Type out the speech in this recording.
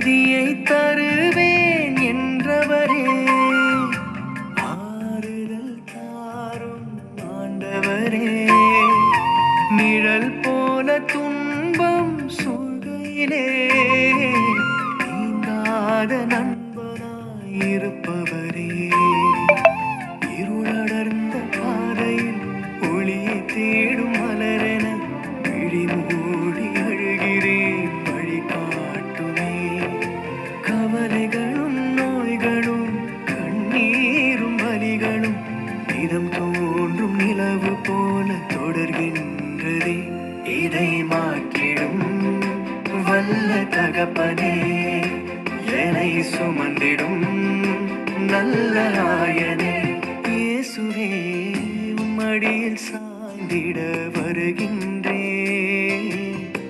அமைதியை தருவேன் என்றவரே, ஆறுதல் தாரும் ஆண்டவரே. நிழல் போல துன்பம் சூழ்கையிலே நீங்காத நண்பனாய் இருப்பவரே, இருளடர்ந்த பாதையில் ஒளியை தேடும் மலரென விழி மூடி அழுகிறேன், வழி காட்டுமே. கவலைகளும் நோய்களும் கண்ணீரும் வலிகளும் இதம் தோன்றும் நிலவு போல தொடர்கின்றதே. இதை மாற்றிடும் வல்ல தகப்பனே, என்னை சுமந்திடும் நல்ல ஆயனே. இயேசுவே, உம் மடியில் சாய்ந்திட வருகின்ற